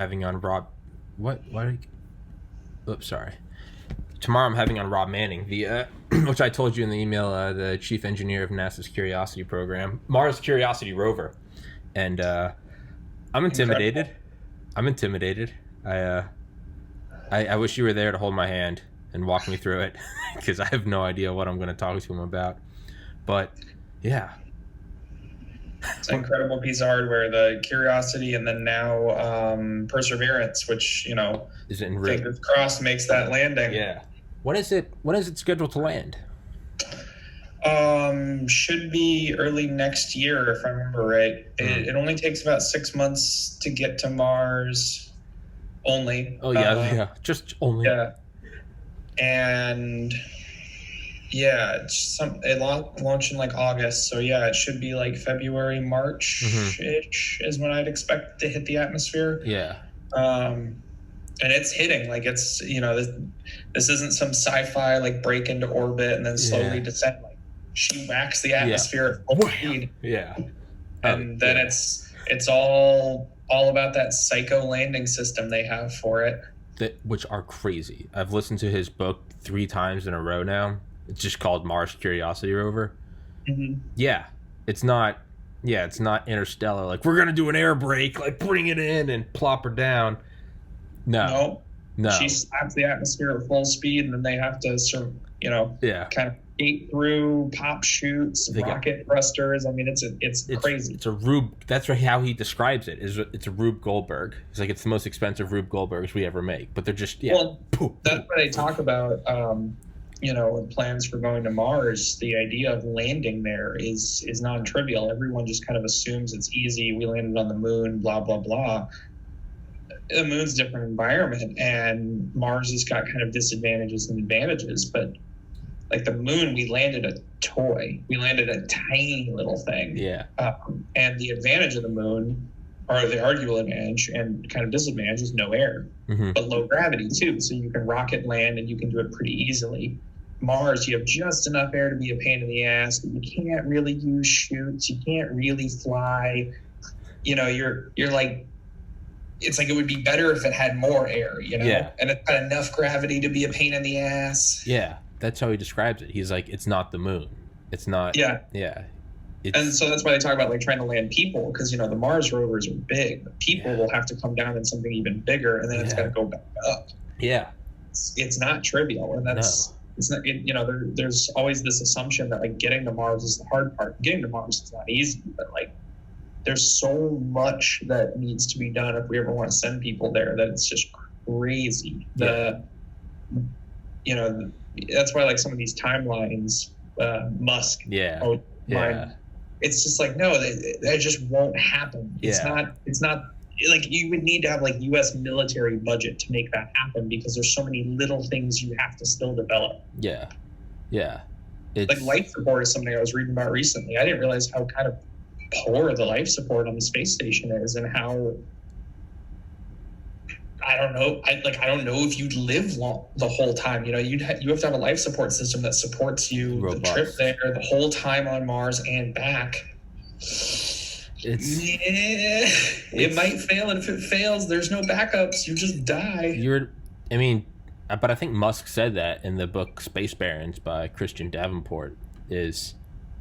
having on Rob. What? Oops, sorry. Tomorrow I'm having on Rob Manning, the which I told you in the email, the chief engineer of NASA's Curiosity program, Mars Curiosity rover, and I'm intimidated. Incredible. I'm intimidated. I wish you were there to hold my hand and walk me through it because I have no idea what I'm going to talk to him about. But yeah, It's an incredible piece of hardware, the Curiosity, and then now Perseverance, which, is it in fingers crossed makes that landing. Yeah. When is it scheduled to land? Should be early next year, if I remember right. It only takes about 6 months to get to Mars. Only. Oh yeah, just only. Yeah. And yeah, it launched in like August, so yeah, it should be like February, March-ish is when I'd expect to hit the atmosphere. Yeah. And it's hitting, like it's, this isn't some sci-fi like break into orbit and then slowly descend. Like she whacks the atmosphere at full speed. Yeah. And then it's all about that psycho landing system they have for it. Which are crazy. I've listened to his book 3 times in a row now. It's just called Mars Curiosity rover. Mm-hmm. Yeah. It's not Interstellar. Like, we're going to do an air brake, like bring it in and plop her down. No. She slaps the atmosphere at full speed, and then they have to kind of skate through pop chutes, rocket thrusters. I mean, it's crazy. It's a Rube. That's how he describes it. It's a Rube Goldberg. It's like it's the most expensive Rube Goldbergs we ever make. But they're just Well, that's what they talk about. Plans for going to Mars. The idea of landing there is non-trivial. Everyone just kind of assumes it's easy. We landed on the moon. Blah blah blah. The moon's a different environment, and Mars has got kind of disadvantages and advantages. But like the moon, we landed a toy. We landed a tiny little thing. Yeah. And the advantage of the moon, or the arguable advantage and kind of disadvantage, is no air, but low gravity too. So you can rocket land and you can do it pretty easily. Mars, you have just enough air to be a pain in the ass, but you can't really use chutes. You can't really fly. You're like, it's like it would be better if it had more air, Yeah. and it's got enough gravity to be a pain in the ass. Yeah, that's how he describes it. He's like, it's not the moon. It's not. Yeah. Yeah. And so that's why they talk about like trying to land people, because the Mars rovers are big, but people will have to come down in something even bigger, and then it's got to go back up. Yeah. It's not trivial, and that's it's not. There's always this assumption that like getting to Mars is the hard part. Getting to Mars is not easy, but like there's so much that needs to be done if we ever want to send people there that it's just crazy. That's why like some of these timelines, Musk. Yeah. It's just like, no, that just won't happen. It's not like you would need to have like U.S. military budget to make that happen, because there's so many little things you have to still develop. Yeah. Yeah. Like life support is something I was reading about recently. I didn't realize how kind of poor the life support on the space station is, and how I don't know if you'd live long the whole time. You have to have a life support system that supports you the trip there, the whole time on Mars and back. It might fail, and if it fails, there's no backups. You just die. But I think Musk said that in the book Space Barons by Christian Davenport. He's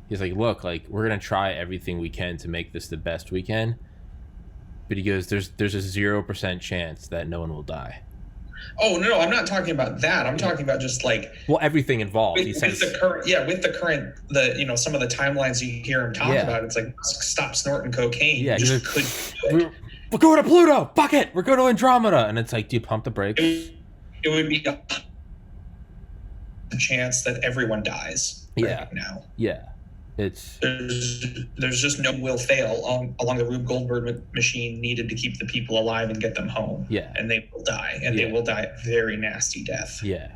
like, look, like we're gonna try everything we can to make this the best we can, but he goes, there's a 0% chance that no one will die. Oh no, I'm not talking about that. I'm talking about just like everything involved. With the current, some of the timelines you hear him talk about. It's like, stop snorting cocaine. Yeah, we're going to Pluto. Fuck it, we're going to Andromeda, and it's like, do you pump the brakes? It would be a chance that everyone dies. Right now. Yeah. There's just no will fail along the Rube Goldberg machine needed to keep the people alive and get them home. Yeah. And they will die, and they will die a very nasty death. Yeah.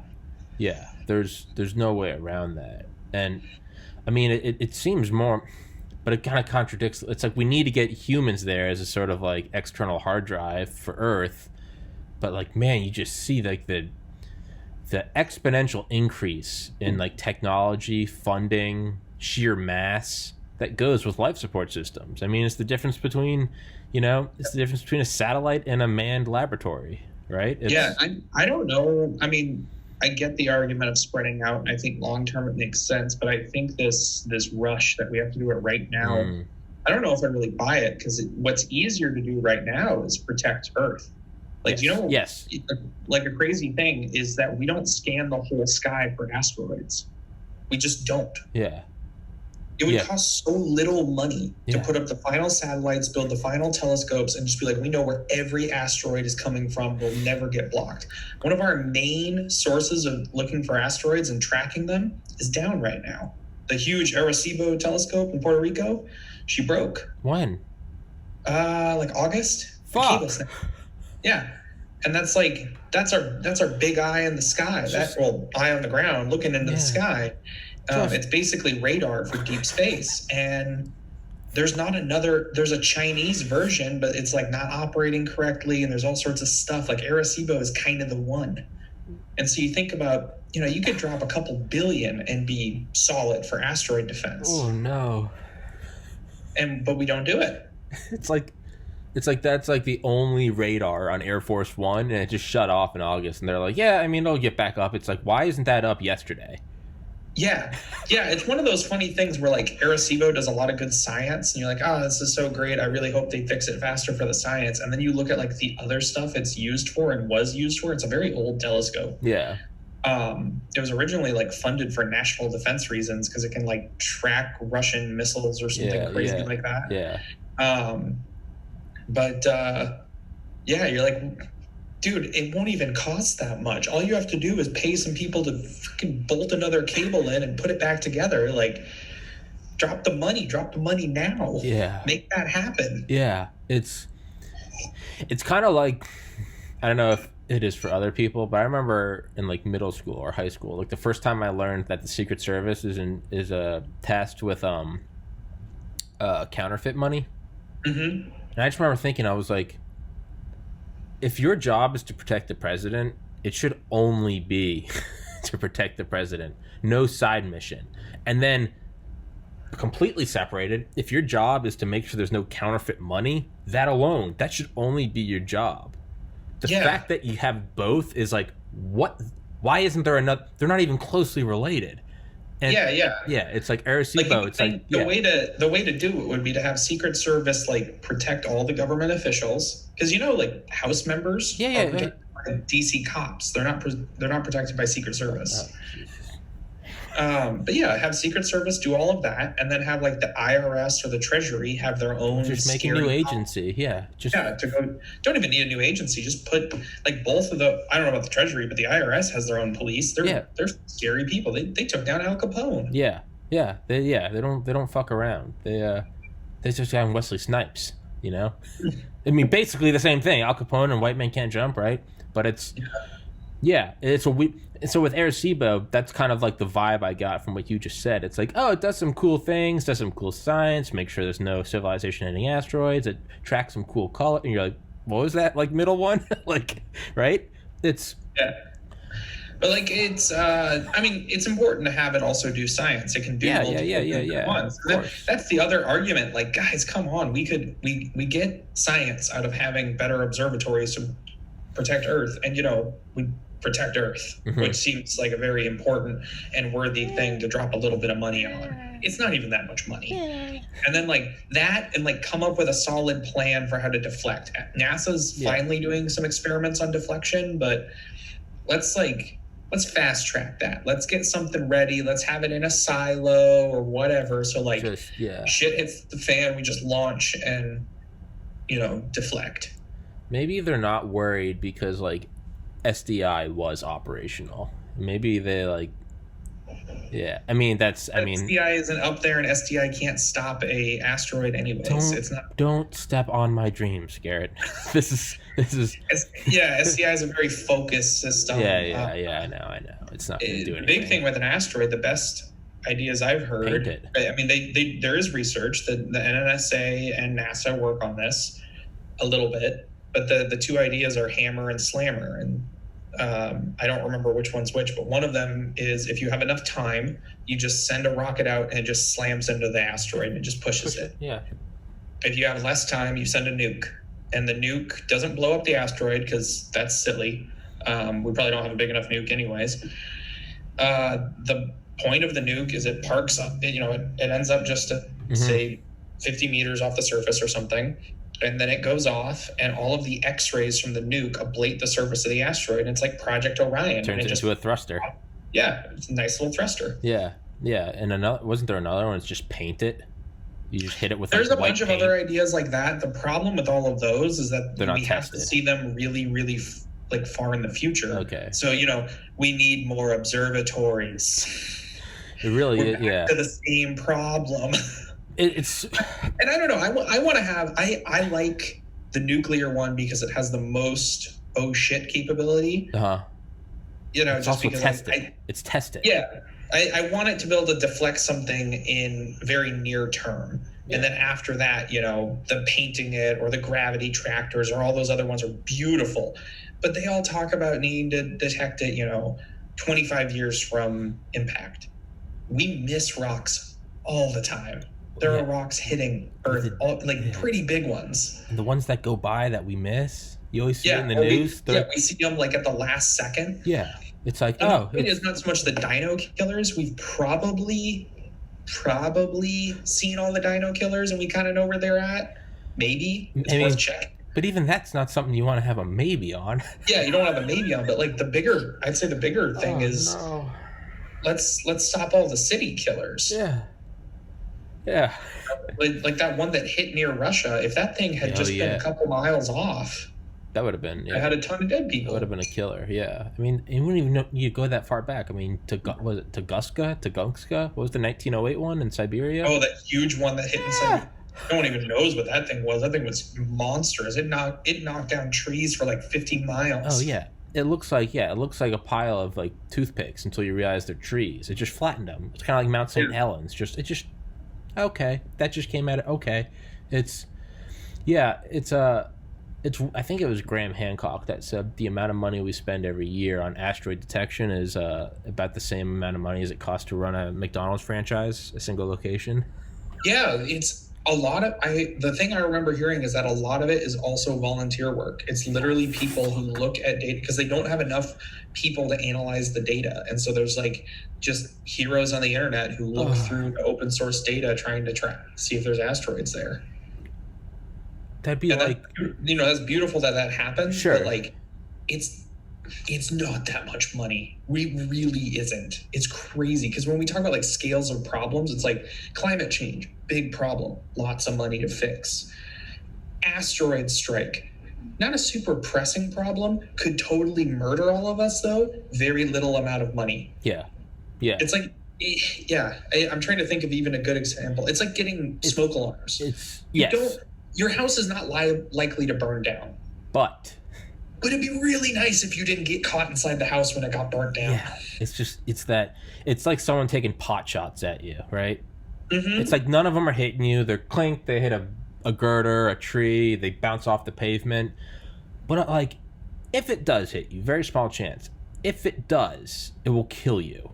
Yeah. There's no way around that. And I mean, it seems more, but it kind of contradicts. It's like we need to get humans there as a sort of like external hard drive for Earth. But like, man, you just see like the exponential increase in like technology, funding, sheer mass that goes with life support systems. I mean, it's the difference between, You know, it's the difference between a satellite and a manned laboratory, right? Yeah, I don't know. I mean, I get the argument of spreading out, and I think long term it makes sense. But I think this rush that we have to do it right now, I don't know if I really buy it, because what's easier to do right now is protect Earth. Like, yes. Like a crazy thing is that we don't scan the whole sky for asteroids. We just don't. Yeah. It would cost so little money to put up the final satellites, build the final telescopes, and just be like, we know where every asteroid is coming from. We'll never get blocked. One of our main sources of looking for asteroids and tracking them is down right now. The huge Arecibo telescope in Puerto Rico, she broke. When? Like August. Fuck. Yeah. And that's our big eye in the sky. Eye on the ground looking into the sky. It's basically radar for deep space, and there's a Chinese version, but it's like not operating correctly, and there's all sorts of stuff. Like Arecibo is kind of the one. And so you think about, you could drop a couple billion and be solid for asteroid defense. Oh no. But we don't do it. It's like that's like the only radar on Air Force One, and it just shut off in August, and they're like, yeah, I mean, it'll get back up. It's like, why isn't that up yesterday? Yeah. It's one of those funny things where like Arecibo does a lot of good science, and you're like, oh, this is so great. I really hope they fix it faster for the science. And then you look at like the other stuff it's used for and was used for. It's a very old telescope. Yeah. It was originally like funded for national defense reasons, because it can like track Russian missiles or something crazy like that. Yeah. You're like, dude, it won't even cost that much. All you have to do is pay some people to freaking bolt another cable in and put it back together. Like, drop the money now. Yeah. Make that happen. Yeah. It's kind of like, I don't know if it is for other people, but I remember in like middle school or high school, like the first time I learned that the Secret Service is tasked with counterfeit money. Mm-hmm. And I just remember thinking, I was like, if your job is to protect the president, it should only be to protect the president. No side mission. And then completely separated, if your job is to make sure there's no counterfeit money, that should only be your job. The fact that you have both is like, what? Why isn't there another? They're not even closely related. And yeah, it's like Arecibo. It's like the way to do it would be to have Secret Service like protect all the government officials, because like House members are protected by DC cops. They're not protected by Secret Service. Have Secret Service do all of that, and then have like the IRS or the Treasury have their own. Just make a new agency, don't even need a new agency. Just put like both of the. I don't know about the Treasury, but the IRS has their own police. They're scary people. They took down Al Capone. They don't fuck around. They just have Wesley Snipes. I mean, basically the same thing. Al Capone and White Men Can't Jump, right? But it's. So with Arecibo, that's kind of like the vibe I got from what you just said. It's like, oh, it does some cool things, does some cool science, make sure there's no civilization hitting asteroids, it tracks some cool color, and you're like, what was that, like, middle one? Like, right? It's... Yeah. But, like, it's, it's important to have it also do science. It can do multiple things at once. That's the other argument. Like, guys, come on. We get science out of having better observatories to protect Earth. And, we protect Earth, which seems like a very important and worthy thing to drop a little bit of money on. It's not even that much money. And then like that, and like come up with a solid plan for how to deflect. NASA's finally doing some experiments on deflection, but let's fast track that. Let's get something ready. Let's have it in a silo or whatever. So like shit hits the fan, we just launch and deflect. Maybe they're not worried because like SDI was operational. Maybe they like, SDI isn't up there, and SDI can't stop a asteroid anyways. Don't step on my dreams, Gerrit. This is. SDI is a very focused system. I know. It's not going to do anything. The big thing with an asteroid, the best ideas I've heard. I mean, there is research that the NNSA and NASA work on this a little bit. But the two ideas are hammer and slammer, and I don't remember which one's which, but one of them is if you have enough time, you just send a rocket out and it just slams into the asteroid and it just pushes it. Yeah. If you have less time, you send a nuke, and the nuke doesn't blow up the asteroid because that's silly. We probably don't have a big enough nuke anyways. The point of the nuke is it parks up, it ends up just to say 50 meters off the surface or something. And then it goes off, and all of the X-rays from the nuke ablate the surface of the asteroid. And it's like Project Orion. Turns it into a thruster. Yeah, it's a nice little thruster. Yeah. And wasn't there another one? It's just paint it. You just hit it with. There's like a bunch white of paint. other ideas like that. The problem with all of those is that They're not we have tested. to see them really, really like far in the future. Okay. So we need more observatories. It really We're is. back Yeah. to the same problem. It's. And I don't know. I want to have. I like the nuclear one because it has the most oh shit capability. It's just also because tested. It's tested. Yeah. I want it to be able to deflect something in very near term. Yeah. And then after that, the painting it or the gravity tractors or all those other ones are beautiful. But they all talk about needing to detect it, 25 years from impact. We miss rocks all the time. There are rocks hitting Earth, pretty big ones. And the ones that go by that we miss, you always see it in the news. We see them like at the last second. Yeah. It's like, it's not so much the dino killers. We've probably seen all the dino killers and we kind of know where they're at. Maybe. It's worth checking. But even that's not something you want to have a maybe on. Yeah, you don't have a maybe on, but like I'd say the bigger thing is let's stop all the city killers. Yeah. Yeah. Like that one that hit near Russia, if that thing had been a couple miles off, that would have been. Yeah. I had a ton of dead people. That would have been a killer. Yeah. I mean, you wouldn't even know you go that far back. I mean, was it Tunguska? What was the 1908 one in Siberia? Oh, that huge one that hit in Siberia. No one even knows what that thing was. That thing was monstrous. It knocked down trees for like 50 miles. Oh yeah. It looks like a pile of like toothpicks until you realize they're trees. It just flattened them. It's kind of like Mount St. Helens. Okay. That just came out of okay. I think it was Graham Hancock that said the amount of money we spend every year on asteroid detection is about the same amount of money as it costs to run a McDonald's franchise, a single location. Yeah, it's a lot of the thing I remember hearing is that a lot of it is also volunteer work. It's literally people who look at data because they don't have enough people to analyze the data. And so there's like just heroes on the internet who look through the open source data trying to see if there's asteroids there. That'd be that's beautiful that happens. Sure. But like it's not that much money. We really isn't. It's crazy because when we talk about like scales of problems, it's like climate change, big problem, lots of money to fix. Asteroid strike, not a super pressing problem, could totally murder all of us though. Very little amount of money. Yeah. It's like, I'm trying to think of even a good example. It's like getting smoke alarms. Your house is not likely to burn down. But it'd be really nice if you didn't get caught inside the house when it got burnt down. Yeah, it's like someone taking pot shots at you, right? Mm-hmm. It's like none of them are hitting you. They're clink, they hit a girder, a tree, they bounce off the pavement. But like, if it does hit you, very small chance. If it does, it will kill you.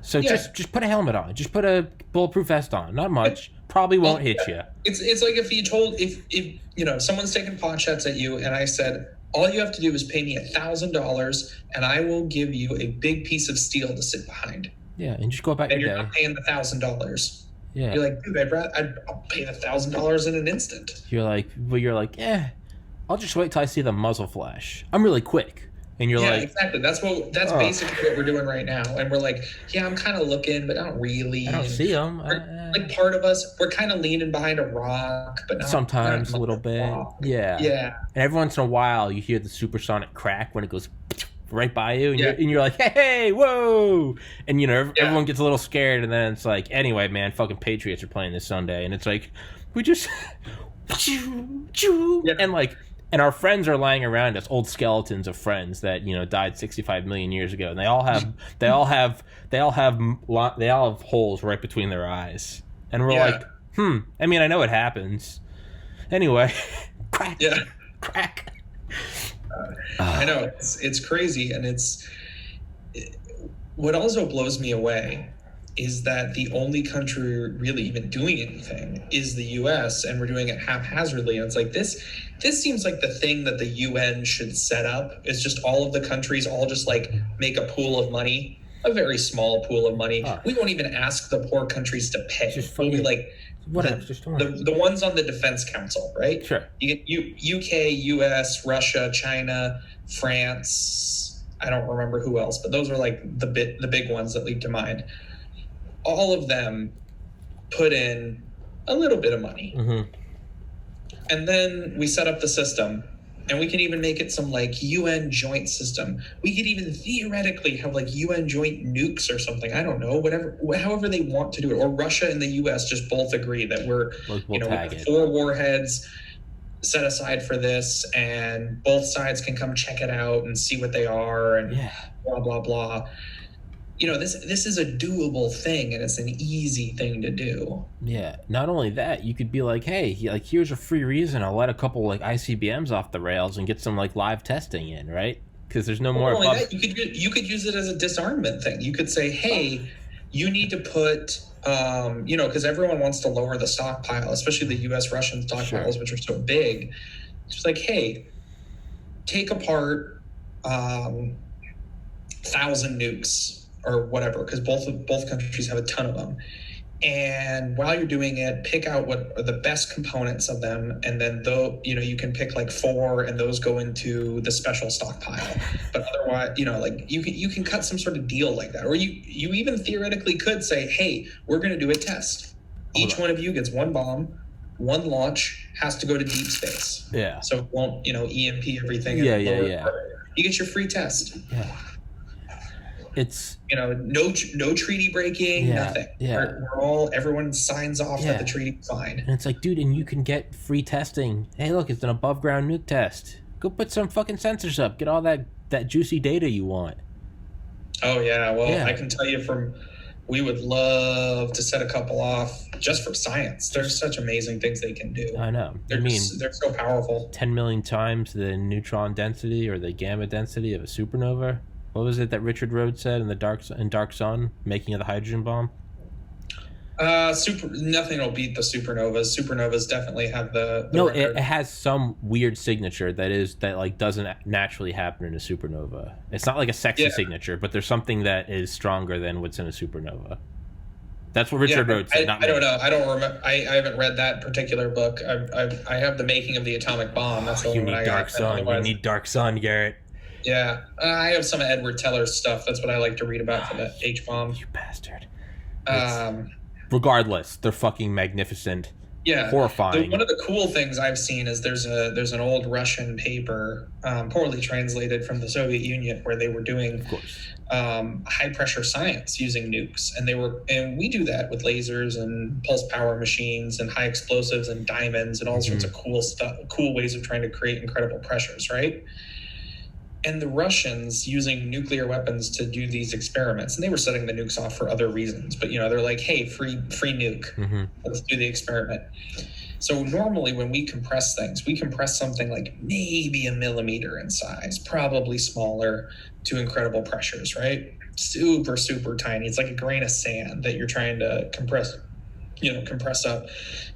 So just put a helmet on. Just put a bulletproof vest on. Not much. Probably won't hit you. It's like if someone's taking pot shots at you and I said, all you have to do is pay me $1,000 and I will give you a big piece of steel to sit behind. Yeah, and just go about your day. And you're not paying the $1,000. Yeah. You're like, dude, I'll pay the $1,000 in an instant. You're like, I'll just wait till I see the muzzle flash. I'm really quick. And you're like, exactly. That's basically what we're doing right now. And we're like, I'm kind of looking, but not really. I don't see them. Like part of us, we're kind of leaning behind a rock, but sometimes a little bit. Yeah. And every once in a while, you hear the supersonic crack when it goes right by you, and you're like, hey, whoa! And everyone gets a little scared, and then it's like, anyway, man, fucking Patriots are playing this Sunday, and it's like, we just, and like. And our friends are lying around us, old skeletons of friends that died 65 million years ago, and they all have holes right between their eyes, and we're like, I mean, I know it happens. Anyway, crack. I know it's crazy, and what also blows me away is that the only country really even doing anything is the US, and we're doing it haphazardly. And it's like this seems like the thing that the UN should set up, is just all of the countries all just like make a pool of money, a very small pool of money. We won't even ask the poor countries to pay. We'll be like the ones on the Defense Council, right? Sure. You get UK, US, Russia, China, France. I don't remember who else, but those are like the big ones that leap to mind. All of them put in a little bit of money. Mm-hmm. And then we set up the system, and we can even make it some like UN joint system. We could even theoretically have like UN joint nukes or something. I don't know, however they want to do it. Or Russia and the US just both agree that we're we have 4 warheads set aside for this, and both sides can come check it out and see what they are, and blah, blah, blah. This is a doable thing, and it's an easy thing to do. Yeah. Not only that, you could be like, hey, here's a free reason. I'll let a couple like ICBMs off the rails and get some like live testing in, right? Because there's no more. That, you could use it as a disarmament thing. You could say, hey, you need to put, because everyone wants to lower the stockpile, especially the U.S.-Russian stockpiles, which are so big. It's just like, hey, take apart 1,000 nukes. Or whatever, because both countries have a ton of them. And while you're doing it, pick out what are the best components of them, and then you can pick like 4, and those go into the special stockpile. But otherwise, you can cut some sort of deal like that, or you even theoretically could say, hey, we're going to do a test. Each one of you gets 1 bomb, 1 launch, has to go to deep space. Yeah. So it won't EMP everything. Yeah. You get your free test. Yeah. It's no treaty breaking, nothing. Yeah. Everyone signs off that the treaty's fine. And it's like, dude, and you can get free testing. Hey, look, it's an above ground nuke test. Go put some fucking sensors up. Get all that juicy data you want. Oh yeah, well I can tell you we would love to set a couple off just for science. There's such amazing things they can do. I know. They're so powerful. 10 million times the neutron density or the gamma density of a supernova. What was it that Richard Rhodes said in Dark Sun, making of the hydrogen bomb? Nothing will beat the supernovas. Supernovas definitely have the no. record. It has some weird signature that doesn't naturally happen in a supernova. It's not like a sexy signature, but there's something that is stronger than what's in a supernova. That's what Richard Rhodes said. I don't know. I don't remember. I haven't read that particular book. I have The Making of the Atomic Bomb. That's the one I got. Dark Sun. You need Dark Sun, Garrett. Yeah, I have some of Edward Teller's stuff. That's what I like to read about for the H-bomb. You bastard. Regardless, they're fucking magnificent. Yeah, horrifying. One of the cool things I've seen is there's an old Russian paper, poorly translated from the Soviet Union, where they were doing high pressure science using nukes, and we do that with lasers and pulse power machines and high explosives and diamonds and all sorts of cool stuff, cool ways of trying to create incredible pressures, right? And the Russians using nuclear weapons to do these experiments, and they were setting the nukes off for other reasons, but they're like, hey, free nuke, let's do the experiment. So normally when we compress things, we compress something like maybe a millimeter in size, probably smaller, to incredible pressures, right? Super, super tiny. It's like a grain of sand that you're trying to compress up.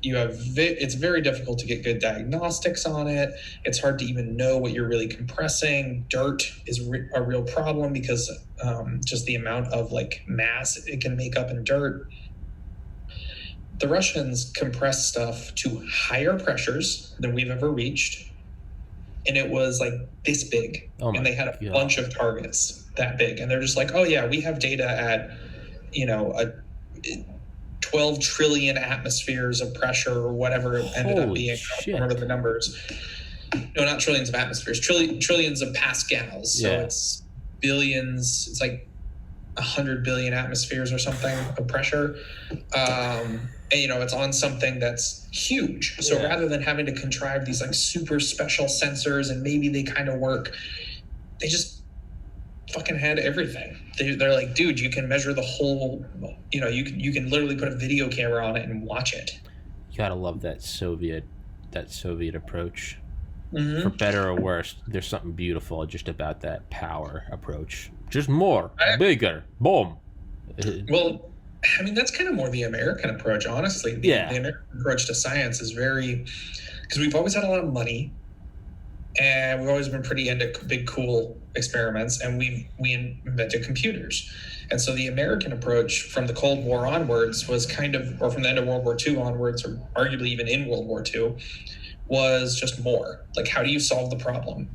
It's very difficult to get good diagnostics on it. It's hard to even know what you're really compressing. Dirt is a real problem because just the amount of like mass it can make up in dirt. The Russians compress stuff to higher pressures than we've ever reached, and it was like this big, and they had a bunch of targets that big, and they're just like, oh yeah, we have data at a 12 trillion atmospheres of pressure or whatever it ended up being. I don't remember the numbers. No, not trillions of atmospheres, trillions of pascals. So it's billions. It's like 100 billion atmospheres or something of pressure. And it's on something that's huge. So rather than having to contrive these like super special sensors and maybe they kind of work, they just fucking had everything. They're like, dude, you can measure the whole, you can literally put a video camera on it and watch it. You gotta love that Soviet approach. Mm-hmm. For better or worse, there's something beautiful just about that power approach. Just more, bigger, boom. Well, I mean, that's kind of more the American approach, honestly. The American approach to science is very, because we've always had a lot of money, and we've always been pretty into big, cool experiments, and we invented computers. And so the American approach from the Cold War onwards was kind of, or from the end of World War II onwards, or arguably even in World War II, was just more. Like, how do you solve the problem?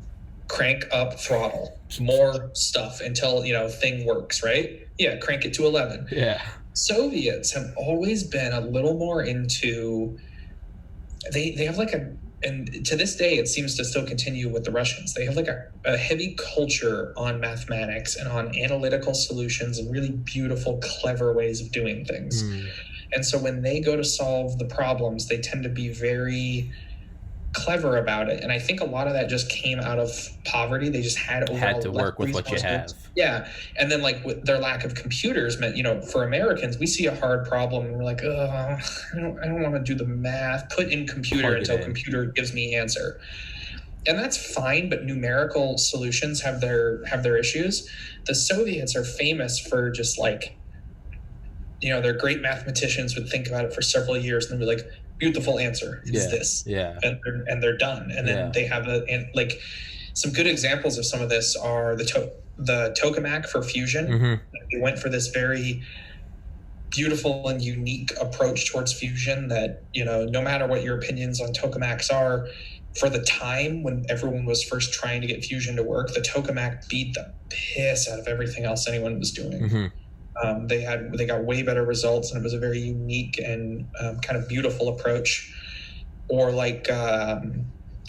Crank up throttle, more stuff until, thing works, right? Yeah, crank it to 11. Yeah. Soviets have always been a little more into, they have like and to this day, it seems to still continue with the Russians. They have like a heavy culture on mathematics and on analytical solutions and really beautiful, clever ways of doing things. And so when they go to solve the problems, they tend to be very clever about it. And I think a lot of that just came out of poverty. They just had to work with what you have. Yeah. And then like with their lack of computers meant, for Americans, we see a hard problem and we're like, I don't want to do the math, put in computer until computer gives me answer. And that's fine, but numerical solutions have their issues. The Soviets are famous for just like, their great mathematicians would think about it for several years and then be like, beautiful answer is this. Yeah. And they're done. And then they have like some good examples of some of this are the tokamak for fusion. They went for this very beautiful and unique approach towards fusion that, no matter what your opinions on tokamaks are, for the time when everyone was first trying to get fusion to work, the tokamak beat the piss out of everything else anyone was doing. They got way better results, and it was a very unique and kind of beautiful approach. Or like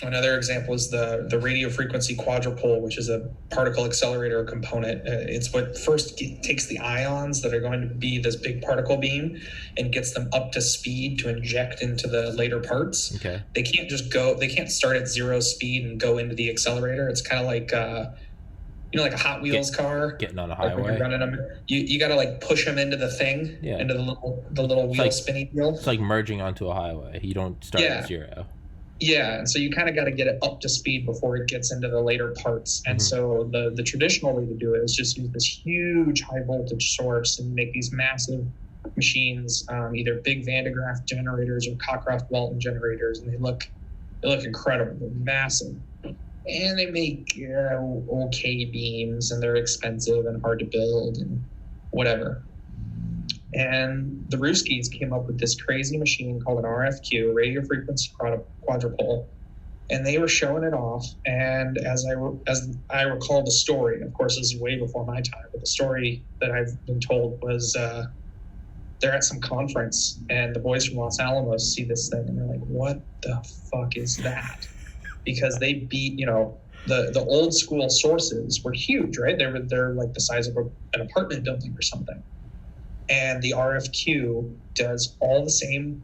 another example is the radio frequency quadrupole, which is a particle accelerator component. It's what first takes the ions that are going to be this big particle beam and gets them up to speed to inject into the later parts. Okay. They can't start at 0 speed and go into the accelerator. It's kind of like like a Hot Wheels car getting on a highway. When you're running them, you got to like push them into the thing, into the little wheel spinny wheel. It's like merging onto a highway. You don't start at 0. Yeah, and so you kind of got to get it up to speed before it gets into the later parts. And so the traditional way to do it is just use this huge high voltage source and make these massive machines, either big Van de Graaff generators or Cockcroft-Walton generators, and they look incredible. They're massive. And they make okay beams, and they're expensive and hard to build and whatever. And the Ruskies came up with this crazy machine called an RFQ, radio frequency quadrupole, and they were showing it off. And as I recall the story, of course this is way before my time, but the story that I've been told was they're at some conference, and the boys from Los Alamos see this thing, and they're like, "What the fuck is that?" Because they beat, the old school sources were huge, right? They're like the size of an apartment building or something. And the RFQ does all the same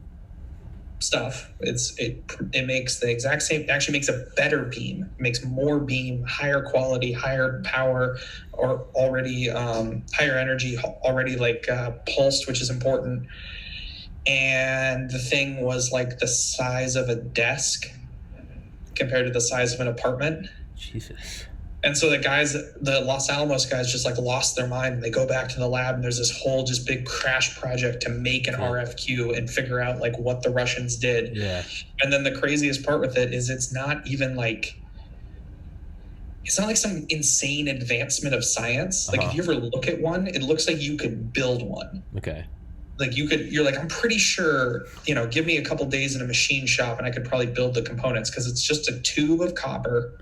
stuff. It makes the exact same, actually makes a better beam. It makes more beam, higher quality, higher power, or already higher energy, already like pulsed, which is important. And the thing was like the size of a desk compared to the size of an apartment. Jesus. And so the Los Alamos guys just like lost their mind, and they go back to the lab, and there's this whole just big crash project to make an RFQ and figure out like what the Russians did. Yeah. And then the craziest part with it is it's not like some insane advancement of science. Like if you ever look at one, it looks like you could build one. Okay. Like you're like, I'm pretty sure, give me a couple days in a machine shop and I could probably build the components, because it's just a tube of copper.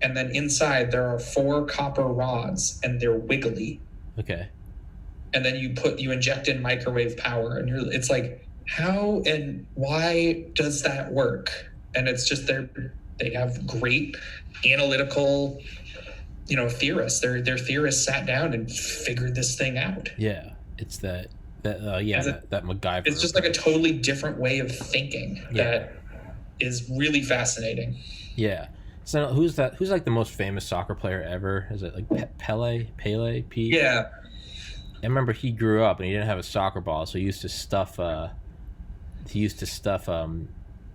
And then inside there are 4 copper rods, and they're wiggly. Okay. And then you inject in microwave power, and it's like, how and why does that work? And it's just they have great analytical, theorists. Their theorists sat down and figured this thing out. Yeah. It's that MacGyver. It's just like a totally different way of thinking that is really fascinating. Yeah. So who's like the most famous soccer player ever? Is it like Pele? Yeah. I remember he grew up and he didn't have a soccer ball, so he used to stuff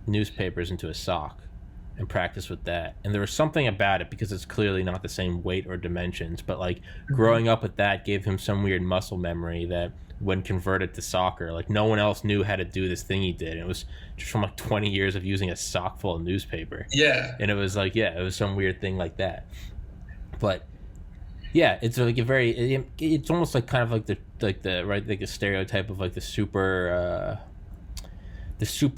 newspapers into a sock and practice with that. And there was something about it, because it's clearly not the same weight or dimensions, but like growing up with that gave him some weird muscle memory that when converted to soccer. Like, no one else knew how to do this thing he did. And it was just from like 20 years of using a sock full of newspaper. Yeah. And it was like, yeah, it was some weird thing like that. But yeah, it's like a very, it's almost like kind of like the stereotype of like the super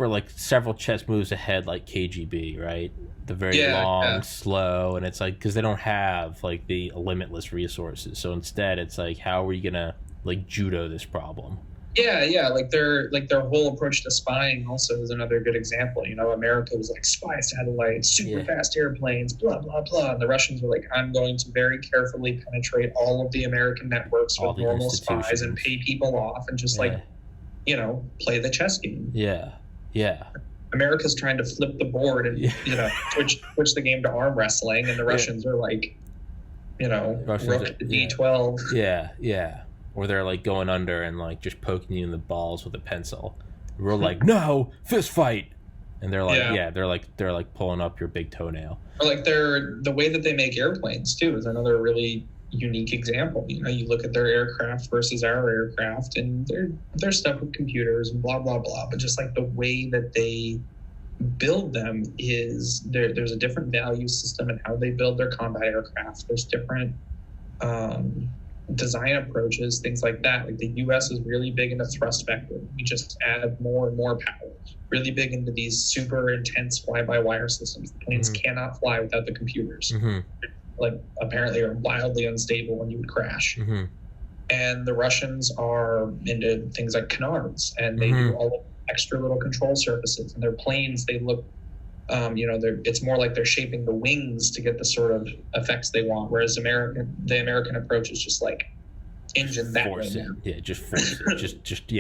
like several chess moves ahead, like KGB, right? The very long, slow, and it's like, because they don't have like the limitless resources. So instead, it's like, how are you gonna like judo this problem? Yeah, like their whole approach to spying also is another good example. You know, America was like spy satellites, super fast airplanes, blah blah blah, and the Russians were like, I'm going to very carefully penetrate all of the American networks with normal spies and pay people off and just like, you know, play the chess game. Yeah. America's trying to flip the board and you know switch the game to arm wrestling, and the Russians are like, you know, rook to D12. Yeah. Or they're like going under and like just poking you in the balls with a pencil. We're like, no, fist fight, and they're like, they're like pulling up your big toenail. Or like the way that they make airplanes too is another really unique example. You know, you look at their aircraft versus our aircraft, and they're stuff with computers and blah blah blah. But just like the way that they build them is there's a different value system in how they build their combat aircraft. There's different design approaches, things like that. Like the U.S. is really big into thrust vector. We just add more and more power. Really big into these super intense fly-by-wire systems. The planes cannot fly without the computers. Like apparently are wildly unstable when you would crash. And the Russians are into things like canards, and they do all of extra little control surfaces. And their planes, they look, you know, it's more like they're shaping the wings to get the sort of effects they want. Whereas the American approach is just like engine that force way. It. Yeah, just force it. Just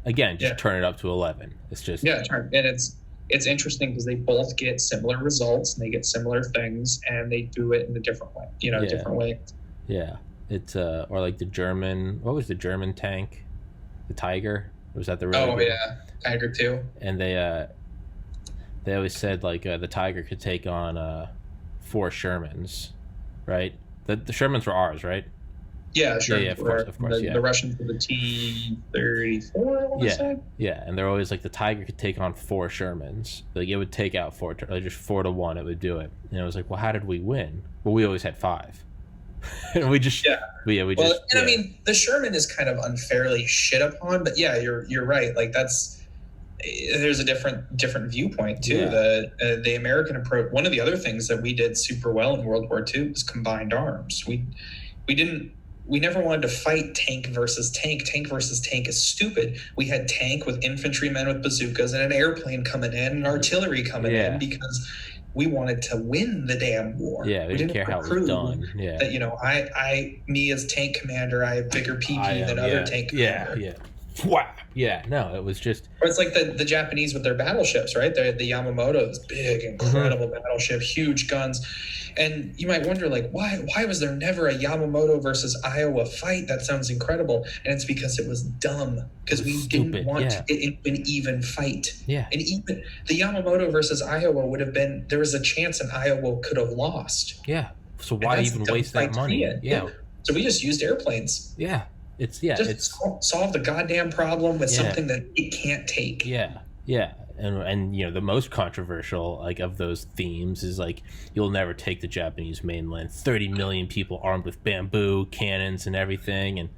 Again, just turn it up to 11. It's just and it's interesting because they both get similar results and they get similar things, and they do it in a different way. You know, different way. Yeah, it's or like the German. What was the German tank? The Tiger. Was that the? Really Tiger 2. And they always said like the Tiger could take on 4 Shermans, right? The Shermans were ours, right? Yeah, sure. Yeah, of course. The Russians were the T-34, I want to say. Yeah, and they're always like the Tiger could take on 4 Shermans. Like it would take out 4, like just 4-1. It would do it. And I was like, well, how did we win? Well, we always had 5. And we just I mean, the Sherman is kind of unfairly shit upon, but yeah, you're right. Like there's a different viewpoint too. The American approach. One of the other things that we did super well in World War II was combined arms. We never wanted to fight tank versus tank. Tank versus tank is stupid. We had tank with infantrymen with bazookas and an airplane coming in and artillery coming in because we wanted to win the damn war. Yeah, we didn't care how it was done. Yeah, that, you know, me as tank commander, I have bigger PP than other tank commander. Yeah, no, it was just... Or it's like the Japanese with their battleships, right? The Yamamoto's big, incredible battleship, huge guns. And you might wonder, like, why was there never a Yamamoto versus Iowa fight? That sounds incredible. And it's because it was dumb. Because we didn't want to get into an even fight. Yeah. And even the Yamamoto versus Iowa would have been... There was a chance an Iowa could have lost. Yeah. So why even waste that money? Yeah. So we just used airplanes. Yeah. It's solve the goddamn problem with something that it can't take. Yeah. And you know, the most controversial like of those themes is like, you'll never take the Japanese mainland. 30 million people armed with bamboo cannons and everything. And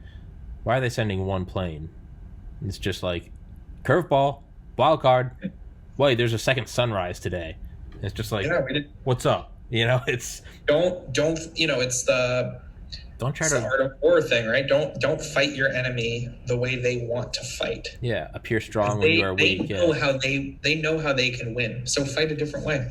why are they sending one plane? It's just like, curveball, wild card. Wait, there's a second sunrise today. And it's just like, what's up? You know, it's don't you know, it's the art of war thing, right? Don't fight your enemy the way they want to fight. Yeah, appear strong when you are weak. They know how they can win. So fight a different way.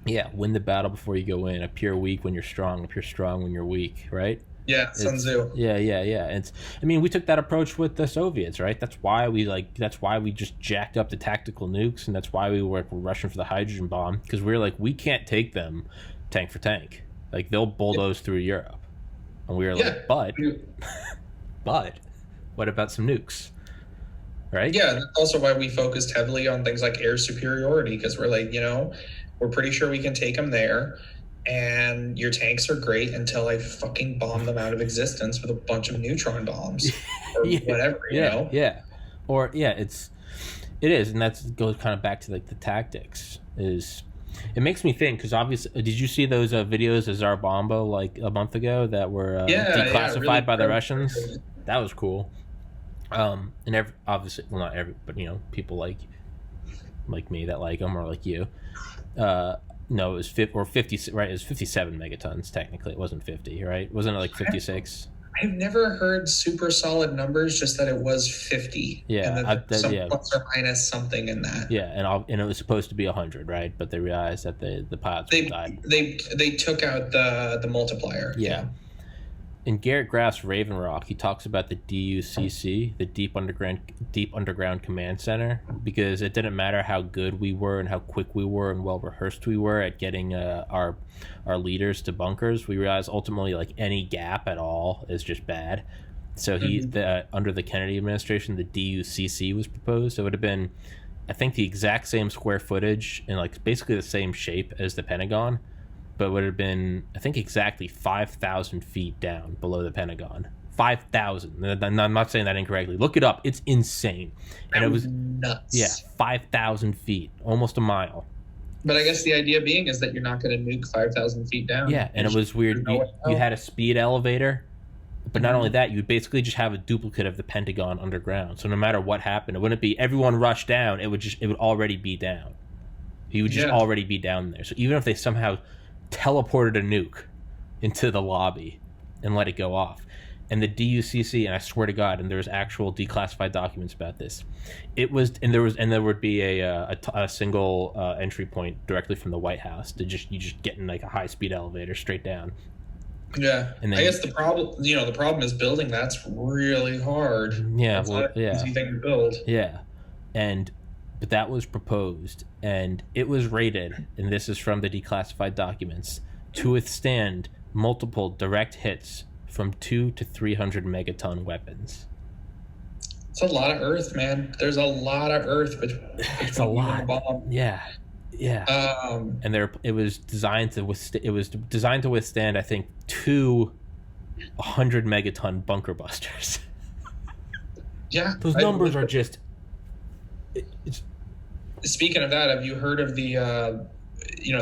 Yeah, win the battle before you go in. Appear weak when you're strong. Appear strong when you're weak, right? Yeah, Sun Tzu. Yeah. I mean, we took that approach with the Soviets, right? That's why we just jacked up the tactical nukes, and that's why we were rushing for the hydrogen bomb, because we were like, we can't take them tank for tank. Like, they'll bulldoze through Europe. And we were like, but what about some nukes? Right? Yeah, that's also why we focused heavily on things like air superiority, because we're like, you know, we're pretty sure we can take them there. and your tanks are great until I fucking bomb them out of existence with a bunch of neutron bombs or whatever, you know? Yeah. Or it is, and that goes kind of back to like the tactics. It makes me think, because obviously, did you see those videos of Tsar Bomba like a month ago that were declassified really by the Russians? That was cool. And obviously, well, not every, but people like me that like them, or like you. No, it was 50, right? It was 57 megatons technically. It wasn't 50, right? Wasn't it like 56? I've never heard super solid numbers, just that it was 50. Yeah, and plus or minus something in that. Yeah, and it was supposed to be 100, right? But they realized that the pilots died. They took out the multiplier. Yeah. In Gerrit Bruhaug's Raven Rock, he talks about the DUCC, the Deep Underground Command Center, because it didn't matter how good we were and how quick we were and well rehearsed we were at getting our leaders to bunkers. We realized ultimately, like, any gap at all is just bad. So under the Kennedy administration, the DUCC was proposed. It would have been, I think, the exact same square footage and like basically the same shape as the Pentagon, but would have been, I think, exactly 5,000 feet down below the Pentagon. 5,000. I'm not saying that incorrectly. Look it up. It's insane. And it was nuts. Yeah, 5,000 feet, almost a mile. But I guess the idea being is that you're not going to nuke 5,000 feet down. Yeah, and it was weird. You had a speed elevator, but not only that, you would basically just have a duplicate of the Pentagon underground. So no matter what happened, it wouldn't be everyone rushed down. It would already be down. He would just already be down there. So even if they somehow teleported a nuke into the lobby and let it go off, and the DUCC, and I swear to God, and there's actual declassified documents about this, there would be a single entry point directly from the White House to you just get in like a high speed elevator straight down. Yeah, and then, I guess the problem is building that's really hard. Yeah, it's not an easy thing to build. Yeah, but that was proposed, and it was rated, and this is from the declassified documents, to withstand multiple direct hits from 200 to 300 megaton weapons. It's a lot of Earth, man. There's a lot of Earth between it's a lot. Bomb. Yeah. And it was designed to withstand, I think, 100 megaton bunker busters. Yeah, those numbers are just. Speaking of that, have you heard of the?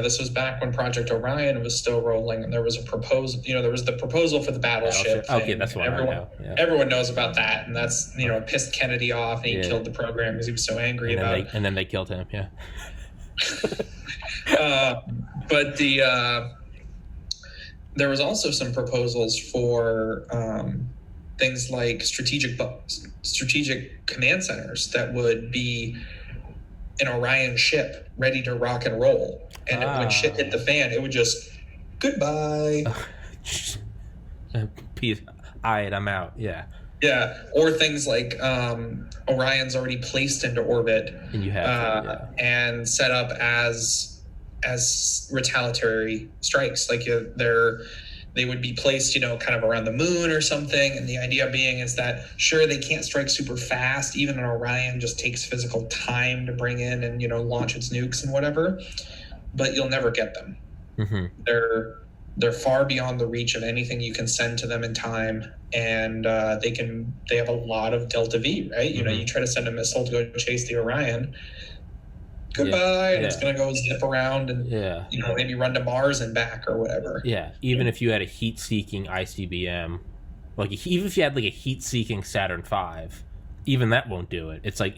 This was back when Project Orion was still rolling, and there was a proposal. There was the proposal for the battleship. Okay, that's what I know. Yeah. Everyone knows about that, and that's it pissed Kennedy off, and he killed the program because he was so angry about it. And then they killed him. Yeah. But there was also some proposals for things like strategic command centers that would be an Orion ship ready to rock and roll, and when shit hit the fan, it would just goodbye. Peace. All right, I'm out. Yeah. Yeah, or things like Orion's already placed into orbit, and you have and set up as retaliatory strikes. Like they would be placed, kind of around the moon or something. And the idea being is that sure, they can't strike super fast. Even an Orion just takes physical time to bring in and launch its nukes and whatever. But you'll never get them. Mm-hmm. They're far beyond the reach of anything you can send to them in time, and they have a lot of delta V, right? Mm-hmm. You try to send a missile to go chase the Orion, goodbye, and it's going to go zip around and maybe run to Mars and back or whatever. Yeah, even if you had a heat-seeking ICBM, even if you had like a heat-seeking Saturn V, even that won't do it. It's like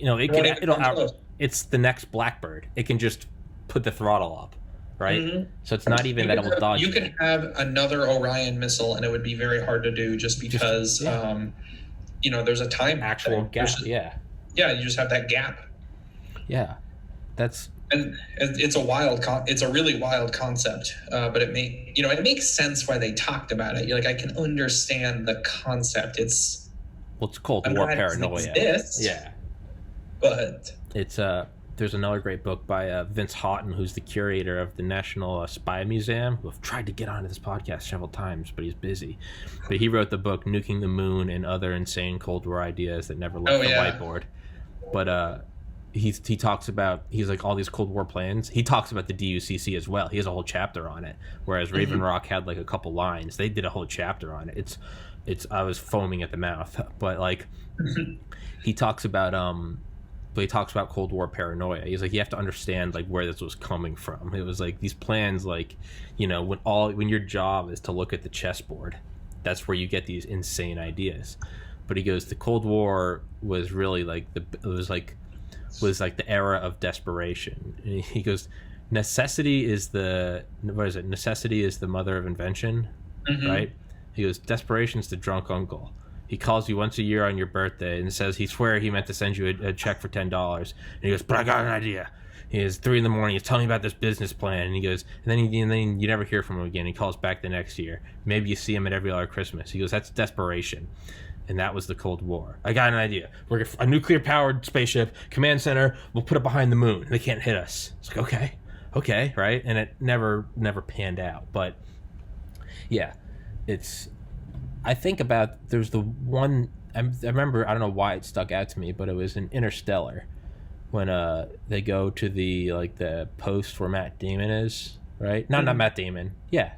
it's the next Blackbird. It can just put the throttle up. Right, so it's not even that it will dodge. You can have another Orion missile, and it would be very hard to do, just because there's a time actual gap. You just have that gap. Yeah, and it's a really wild concept, but it makes sense why they talked about it. I can understand the concept. It's Cold War paranoia. Yeah, but it's There's another great book by Vince Houghton, who's the curator of the National Spy Museum, who I've tried to get onto this podcast several times, but he's busy. But he wrote the book Nuking the Moon and Other Insane Cold War Ideas That Never Left the Whiteboard. But he talks about, he's like, all these Cold War plans. He talks about the DUCC as well. He has a whole chapter on it. Whereas Raven Rock had like a couple lines. They did a whole chapter on it. It's I was foaming at the mouth. But like he talks about Cold War paranoia. He's like, you have to understand like where this was coming from. It was like these plans, like, you know, when your job is to look at the chessboard, that's where you get these insane ideas. But he goes, the Cold War was really like was like the era of desperation. And he goes, necessity is the mother of invention, right? He goes, desperation's the drunk uncle. He calls you once a year on your birthday and says he swear he meant to send you a check for $10. And he goes, but I got an idea. He goes, 3 a.m. He's telling me about this business plan. And he goes, and then you never hear from him again. He calls back the next year. Maybe you see him at every other Christmas. He goes, that's desperation. And that was the Cold War. I got an idea. We're a nuclear-powered spaceship, command center, we'll put it behind the moon. They can't hit us. It's like, okay, right? And it never panned out. But, yeah, I think about, there's the one, I remember, I don't know why it stuck out to me, but it was in Interstellar, when they go to the post where Matt Damon is, right? Not Matt Damon. Yeah.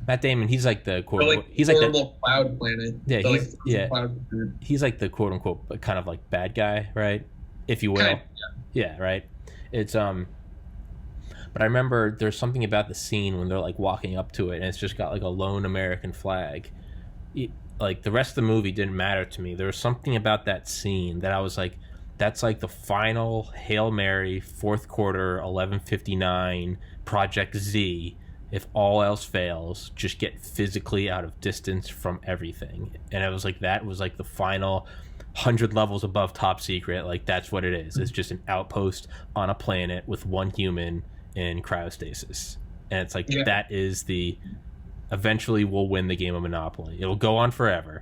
Matt Damon, he's like the quote. Like he's like the cloud planet. Yeah, he's like the quote unquote kind of like bad guy, right? If you will. Kind of, yeah, right. It's But I remember there's something about the scene when they're like walking up to it, and it's just got like a lone American flag. Like the rest of the movie didn't matter to me. There was something about that scene that I was like, that's like the final Hail Mary, fourth quarter, 11:59, Project Z. If all else fails, just get physically out of distance from everything. And it was like, that was like the final 100 levels above top secret. Like, that's what it is. It's just an outpost on a planet with one human in cryostasis. And it's like, that is eventually we'll win the game of Monopoly. It'll go on forever,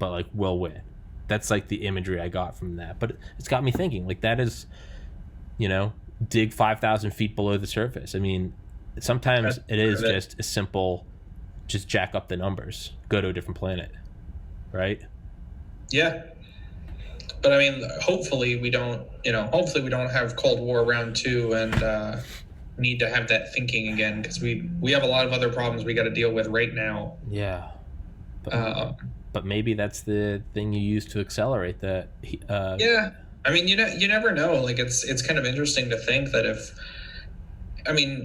but like, we'll win. That's like the imagery I got from that. But it's got me thinking, like, that is, you know, dig 5,000 feet below the surface. I mean, sometimes it is just a simple, just jack up the numbers, go to a different planet, right? Yeah. But I mean, hopefully we don't have Cold War round 2 and need to have that thinking again, because we have a lot of other problems we got to deal with right now. Yeah. But maybe that's the thing you use to accelerate that. Yeah. I mean, you never know. Like, it's kind of interesting to think that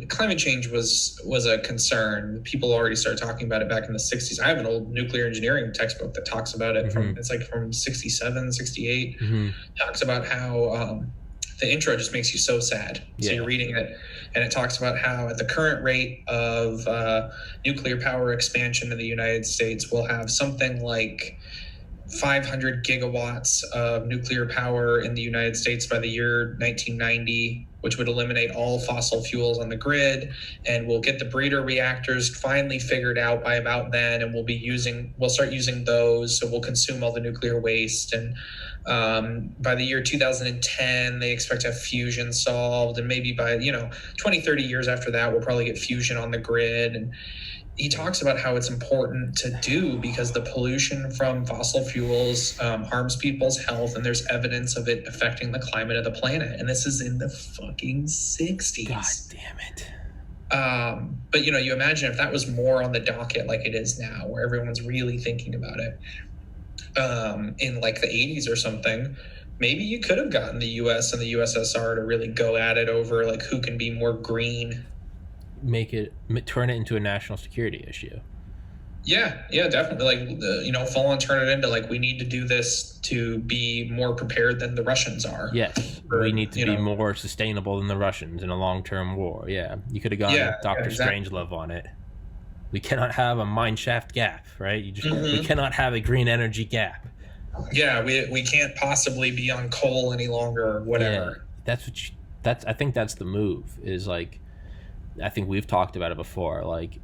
climate change was a concern. People already started talking about it back in the 60s. I have an old nuclear engineering textbook that talks about it from 67, 68. Talks about how the intro just makes you so sad. So you're reading it, and it talks about how at the current rate of nuclear power expansion in the United States, we'll have something like 500 gigawatts of nuclear power in the United States by the year 1990, which would eliminate all fossil fuels on the grid, and we'll get the breeder reactors finally figured out by about then, and we'll start using those, so we'll consume all the nuclear waste. And by the year 2010, they expect to have fusion solved, and maybe by 20, 30 years after that, we'll probably get fusion on the grid. And he talks about how it's important to do because the pollution from fossil fuels harms people's health, and there's evidence of it affecting the climate of the planet. And this is in the fucking 60s. God damn it. But you imagine if that was more on the docket like it is now, where everyone's really thinking about it, in like the 80s or something, maybe you could have gotten the US and the USSR to really go at it over like who can be more green. Turn it into a national security issue. Yeah, definitely. Like, full on turn it into like, we need to do this to be more prepared than the Russians are. Yes, we need to be more sustainable than the Russians in a long-term war. Yeah, you could have gone with Dr. Strangelove on it. We cannot have a mineshaft gap, right? We cannot have a green energy gap. Yeah, we can't possibly be on coal any longer or whatever. Yeah, I think that's the move, is like, I think we've talked about it before. Like,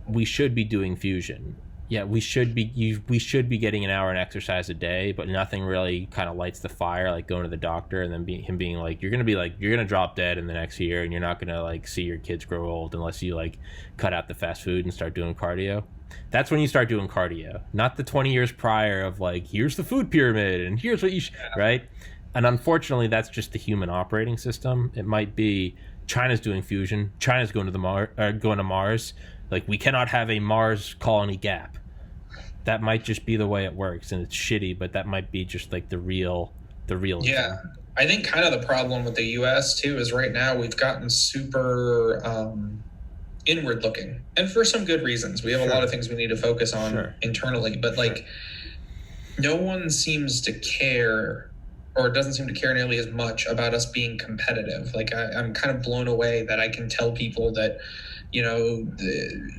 we should be doing fusion. Yeah, we should be getting an hour of exercise a day, but nothing really kind of lights the fire, like going to the doctor and then being like, you're gonna drop dead in the next year, and you're not gonna like see your kids grow old unless you like cut out the fast food and start doing cardio. That's when you start doing cardio, not the 20 years prior of like, here's the food pyramid and here's what you right. And unfortunately, that's just the human operating system. It might be China's doing fusion. China's going to Mars. Like, we cannot have a Mars colony gap. That might just be the way it works, and it's shitty. But that might be just like the real. Yeah, I think kind of the problem with the U.S. too is right now we've gotten super inward looking, and for some good reasons. We have a lot of things we need to focus on internally, but like no one seems to care, or doesn't seem to care nearly as much about us being competitive. Like I'm kind of blown away that I can tell people that, you know,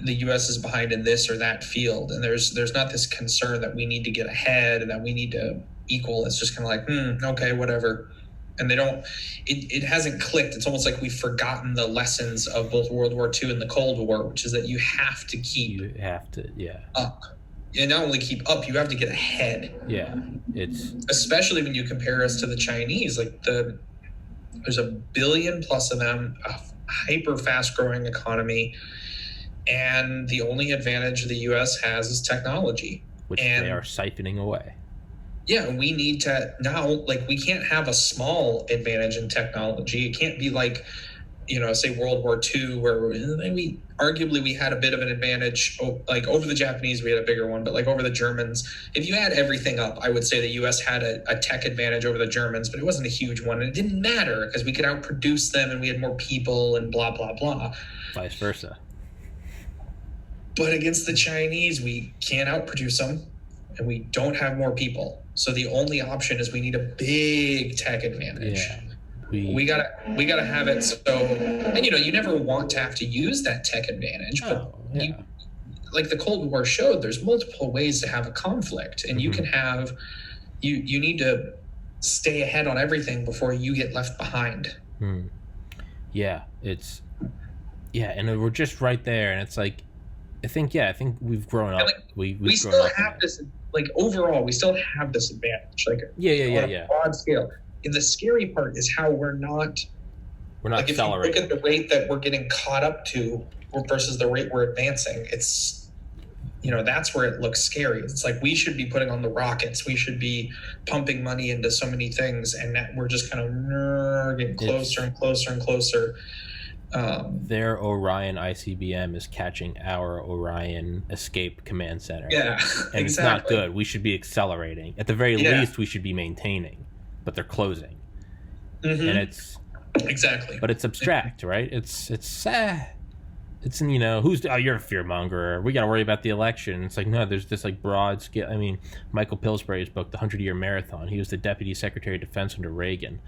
the U.S. is behind in this or that field, and there's not this concern that we need to get ahead and that we need to equal. It's just kind of like, okay, whatever. And they don't. It hasn't clicked. It's almost like we've forgotten the lessons of both World War II and the Cold War, which is that you have to keep. You have to, up. And not only keep up, you have to get ahead. Yeah, it's especially when you compare us to the Chinese. Like there's 1 billion plus of them, a hyper fast growing economy, and the only advantage the U.S. has is technology, which they are siphoning away. Yeah, we need to now, like, we can't have a small advantage in technology. It can't be like, you know, say World War II, where we arguably had a bit of an advantage, like over the Japanese, we had a bigger one, but like over the Germans, if you add everything up, I would say the U.S. had a tech advantage over the Germans, but it wasn't a huge one. And it didn't matter because we could outproduce them and we had more people and blah, blah, blah. Vice versa. But against the Chinese, we can't outproduce them and we don't have more people. So the only option is we need a big tech advantage. Yeah. We gotta have it. So, and you know, you never want to have to use that tech advantage, but like the Cold War showed, there's multiple ways to have a conflict, and you can have, you need to stay ahead on everything before you get left behind. Yeah, and we're just right there, and it's like, I think we've grown up. Like, we still have this, like, overall, we still have this advantage, like on a broad scale. And the scary part is how we're not like, accelerating. If you look at the rate that we're getting caught up to versus the rate we're advancing, it's, you know, that's where it looks scary. It's like we should be putting on the rockets, we should be pumping money into so many things, and that we're just kind of getting closer and closer and closer. Their Orion ICBM is catching our Orion Escape Command Center. Yeah, and it's not good. We should be accelerating. At the very least, we should be maintaining. But they're closing, and it's but it's abstract, right? It's you know, you're a fearmonger. We got to worry about the election. It's like, no, there's this like broad scale. I mean, Michael Pillsbury's book, The 100-Year Marathon. He was the Deputy Secretary of Defense under Reagan.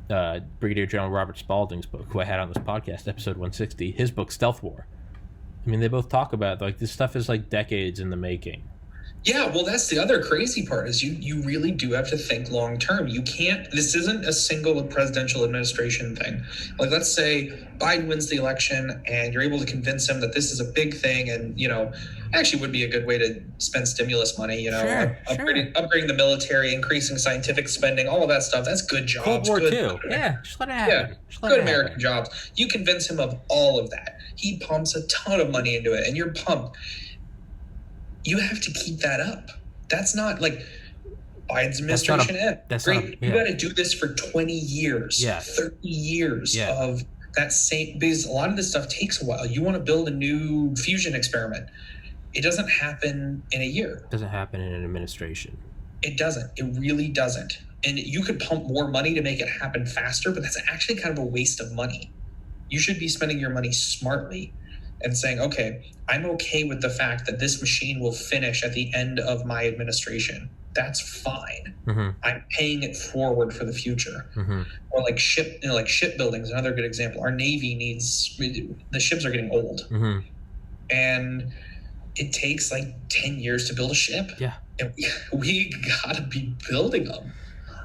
Brigadier General Robert Spalding's book, who I had on this podcast, episode 160, his book Stealth War. I mean, they both talk about like this stuff is like decades in the making. Yeah, well, that's the other crazy part is you really do have to think long term. You can't, this isn't a single presidential administration thing. Like, let's say Biden wins the election and you're able to convince him that this is a big thing and, you know, actually would be a good way to spend stimulus money, you know, upgrading the military, increasing scientific spending, all of that stuff. That's good jobs. Cold War II. Yeah, just let it happen. Yeah, good American jobs. You convince him of all of that. He pumps a ton of money into it and you're pumped. You have to keep that up. That's not like Biden's administration. You got to do this for 20 years, 30 years of that same, because a lot of this stuff takes a while. You want to build a new fusion experiment. It doesn't happen in a year. It doesn't happen in an administration. It doesn't. It really doesn't. And you could pump more money to make it happen faster, but that's actually kind of a waste of money. You should be spending your money smartly and saying, okay, I'm okay with the fact that this machine will finish at the end of my administration. That's fine. I'm paying it forward for the future. Or like shipbuilding is another good example. Our Navy the ships are getting old. And it takes like 10 years to build a ship. Yeah. And we gotta be building them.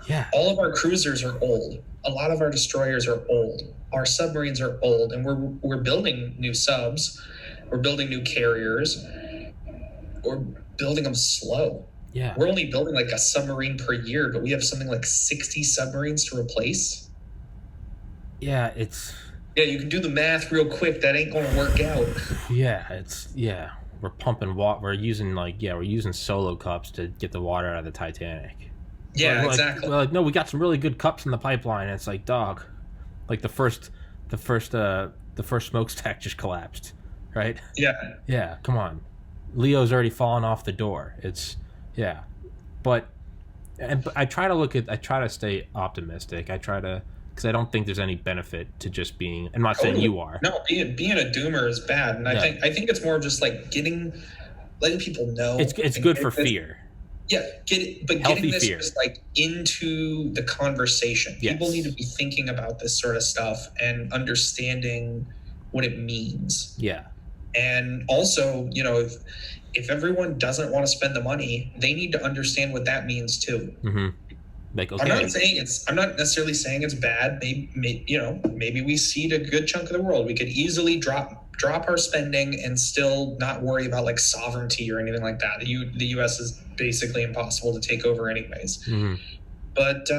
Yeah. All of our cruisers are old. A lot of our destroyers are old. Our submarines are old, and we're building new subs. We're building new carriers. We're building them slow. Yeah. We're only building like a submarine per year, but we have something like 60 submarines to replace. Yeah, you can do the math real quick. That ain't going to work out. We're pumping water. We're using solo cups to get the water out of the Titanic. Yeah, We're exactly. we're like, no, we got some really good cups in the pipeline. And it's like, dog, like the first smokestack just collapsed, right? Yeah. Yeah, come on. Leo's already fallen off the door. It's yeah, but but I try to stay optimistic. I try to because I don't think there's any benefit to just being. I'm not saying you are. No, being a doomer is bad, and Yeah. I think it's more of just like letting people know. It's good for fear. Yeah, getting Healthy this fear. just like into the conversation. Yes. People need to be thinking about this sort of stuff and understanding what it means. Yeah. And also, if everyone doesn't want to spend the money, they need to understand what that means too. Mm-hmm. Like, okay. I'm not necessarily saying it's bad. Maybe we cede a good chunk of the world. We could easily drop our spending and still not worry about like sovereignty or anything like that. The U.S. is basically impossible to take over anyways. Mm-hmm. But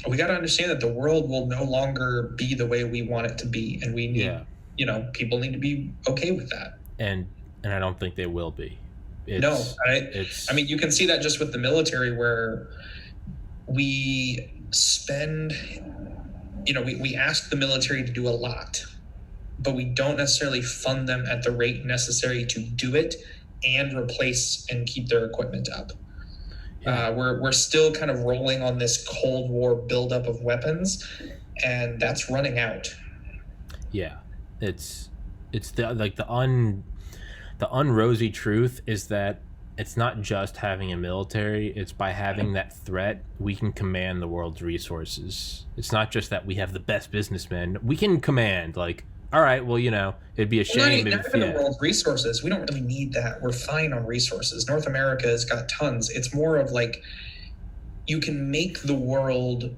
we got to understand that the world will no longer be the way we want it to be, and we need, people need to be okay with that. And I don't think they will be. I mean, you can see that just with the military, where we spend, we ask the military to do a lot, but we don't necessarily fund them at the rate necessary to do it and replace and keep their equipment up. Yeah. We're still kind of rolling on this Cold War buildup of weapons, and that's running out. Yeah, it's the unrosy truth is that it's not just having a military. It's by having that threat, we can command the world's resources. It's not just that we have the best businessmen. We can command, like, all right, well, it'd be a shame if the world's resources. We don't really need that. We're fine on resources. North America has got tons. It's more of like, you can make the world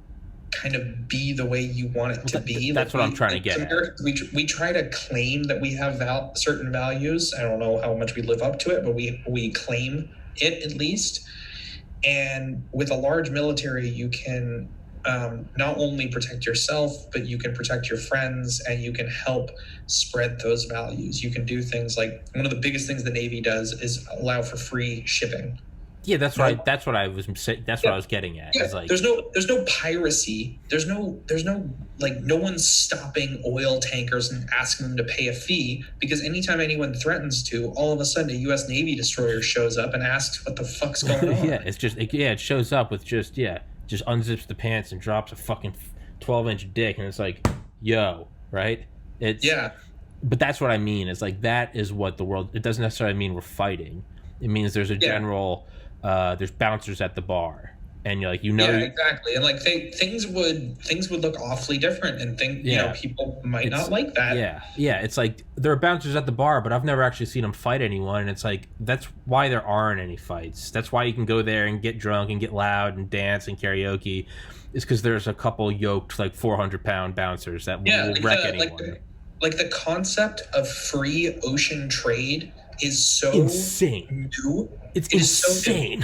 kind of be the way you want it to be. That's what I'm trying to get at. We try to claim that we have certain values. I don't know how much we live up to it, but we claim it at least. And with a large military, you can not only protect yourself, but you can protect your friends, and you can help spread those values. You can do things like, one of the biggest things the Navy does is allow for free shipping. Yeah, that's right. That's what I was. That's what I was getting at. Yeah, it's like, there's no piracy. There's no like, no one's stopping oil tankers and asking them to pay a fee, because anytime anyone threatens to, all of a sudden a U.S. Navy destroyer shows up and asks what the fuck's going on. Yeah, it's just it shows up with just unzips the pants and drops a fucking 12-inch dick, and it's like, yo, right? But that's what I mean. It's like, that is what the world. It doesn't necessarily mean we're fighting. It means there's a general. There's bouncers at the bar, and you're like, exactly, and like things would look awfully different, and people might not like that. Yeah, it's like, there are bouncers at the bar, but I've never actually seen them fight anyone, and it's like, that's why there aren't any fights. That's why you can go there and get drunk and get loud and dance and karaoke, is because there's a couple yoked, like, 400-pound bouncers that will wreck anyone. Like the concept of free ocean trade is so insane. New. It's insane.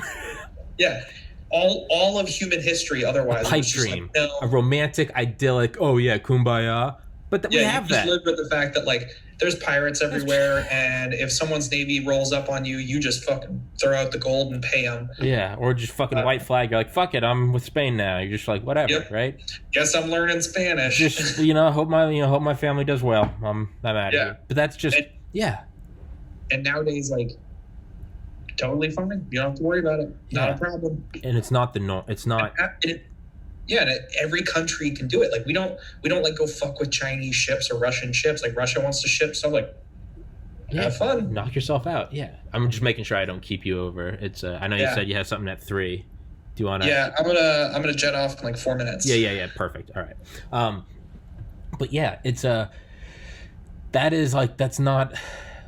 Yeah. All of human history otherwise. A pipe dream. Like, no. A romantic, idyllic, oh yeah, kumbaya. But we have that. You just live with the fact that, like, there's pirates everywhere, and if someone's Navy rolls up on you, you just fucking throw out the gold and pay them. Yeah, or just fucking white flag. You're like, fuck it, I'm with Spain now. You're just like, whatever, right? Guess I'm learning Spanish. Just hope my family does well. I'm out of here. But that's just And nowadays, like, totally fine. You don't have to worry about it. Not a problem. And it's not the norm. It's not. And every country can do it. Like, we don't like go fuck with Chinese ships or Russian ships. Like, Russia wants to ship stuff. Like, have fun. Knock yourself out. Yeah. I'm just making sure I don't keep you over. It's. I know you said you have something at 3. Do you want to? Yeah, I'm gonna jet off in like 4 minutes. Yeah. Perfect. All right. But yeah, it's that is like, that's not.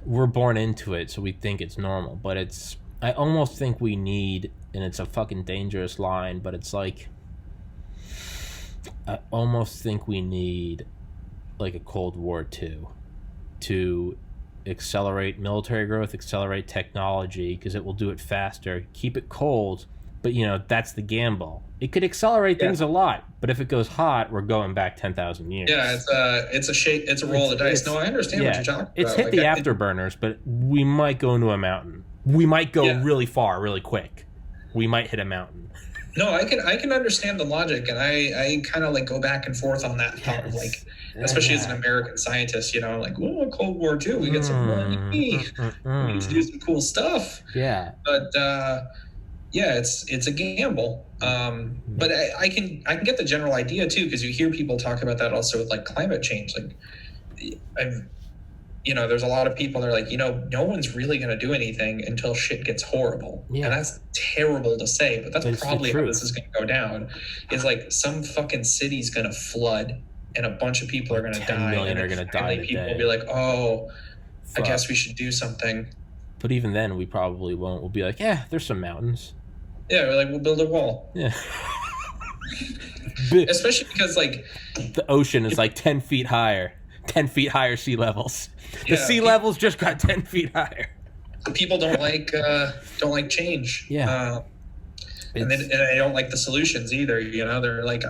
We're born into it, so we think it's normal. But it's. I almost think we need, and it's a fucking dangerous line, but it's like, I almost think we need like a Cold War 2 to accelerate military growth, accelerate technology, because it will do it faster, keep it cold, but that's the gamble. It could accelerate things a lot, but if it goes hot, we're going back 10,000 years. Yeah, it's a roll of the dice. No, I understand what you're talking about. It's hit the afterburners, but we might go into a mountain. We might go really far, really quick. We might hit a mountain. No, I can understand the logic, and I kind of like go back and forth on that thought of like, especially as an American scientist, like, well, Cold War II, we get some money, we need to do some cool stuff. Yeah. But yeah, it's a gamble. But I can get the general idea too, because you hear people talk about that also with like climate change. Like, there's a lot of people that are like, no one's really going to do anything until shit gets horrible. Yeah. And that's terrible to say, but that's probably how this is going to go down. Is like some fucking city's going to flood and a bunch of people are going to die. 10 million are going to die. People will be like, oh, fuck. I guess we should do something. But even then, we probably won't. We'll be like, yeah, there's some mountains. Yeah, we're like, we'll build a wall. Yeah. Especially because, like, the ocean is like 10 feet higher. 10 feet higher sea levels. The sea levels just got 10 feet higher. People don't like change. Yeah. And they don't like the solutions either. They're like,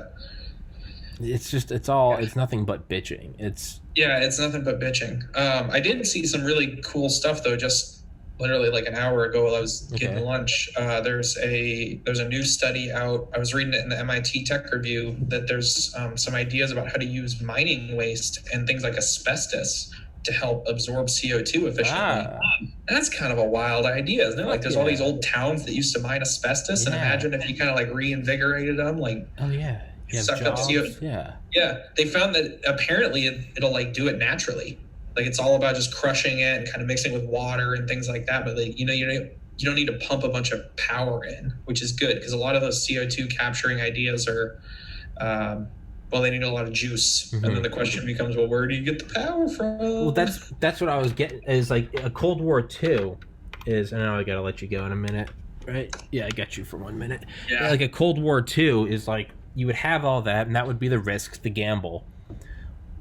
it's nothing but bitching. It's nothing but bitching. I did see some really cool stuff though, just literally like an hour ago while I was getting lunch. There's a new study out. I was reading it in the MIT Tech Review that there's some ideas about how to use mining waste and things like asbestos to help absorb CO2 efficiently. That's kind of a wild idea, isn't it? Like there's all these old towns that used to mine asbestos, and imagine if you kind of like reinvigorated them, like suck up CO2. Yeah. They found that apparently it'll like do it naturally. Like it's all about just crushing it and kind of mixing with water and things like that. But like, you don't need to pump a bunch of power in, which is good because a lot of those CO2 capturing ideas are, they need a lot of juice. Mm-hmm. And then the question becomes, well, where do you get the power from? Well, that's what I was getting is like a Cold War II is, and now I got to let you go in a minute, right? Yeah, I got you for 1 minute. Yeah. Like a Cold War II is like, you would have all that and that would be the risk, the gamble.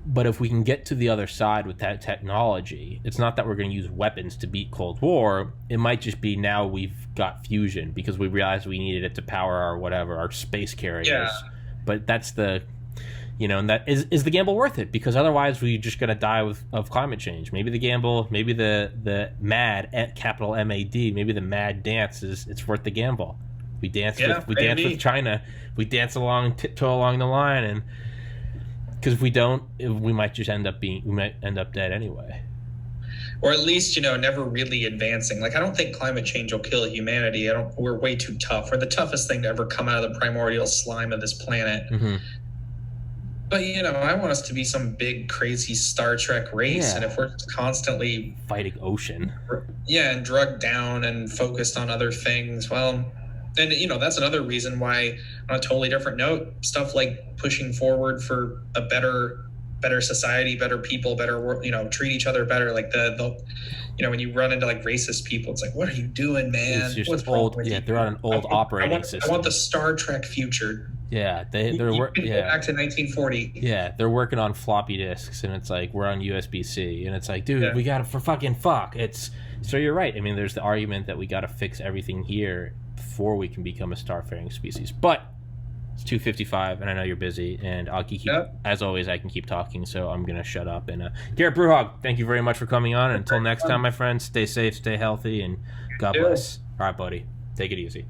But if we can get to the other side with that technology, it's not that we're going to use weapons to beat Cold War. It might just be now we've got fusion because we realized we needed it to power our space carriers. Yeah. But that's the, and that is the gamble worth it? Because otherwise we're just going to die of climate change. Maybe the gamble, maybe the mad, capital MAD, maybe the mad dance it's worth the gamble. We dance with China. We dance along, tiptoe along the line, and because if we don't, we might end up dead anyway. Or at least, never really advancing. Like, I don't think climate change will kill humanity. We're way too tough. We're the toughest thing to ever come out of the primordial slime of this planet. Mm-hmm. But, I want us to be some big, crazy Star Trek race. Yeah. And if we're constantly fighting ocean. Yeah, and drugged down and focused on other things, well... And, that's another reason why, on a totally different note, stuff like pushing forward for a better society, better people, better world, treat each other better. Like when you run into like racist people, it's like, what are you doing, man? It's just What's old. Yeah, they're on an old operating system. I want the Star Trek future. Yeah, they're go back to 1940. Yeah, they're working on floppy disks, and it's like we're on USB-C, and it's like, dude, we got to for fucking fuck. So you're right. I mean, there's the argument that we got to fix everything here before we can become a starfaring species. But it's 2:55, and I know you're busy, and I'll keep as always. I can keep talking, so I'm gonna shut up. And Gerrit Bruhaug, thank you very much for coming on. And until next time, my friends, stay safe, stay healthy, and God bless. All right, buddy, take it easy.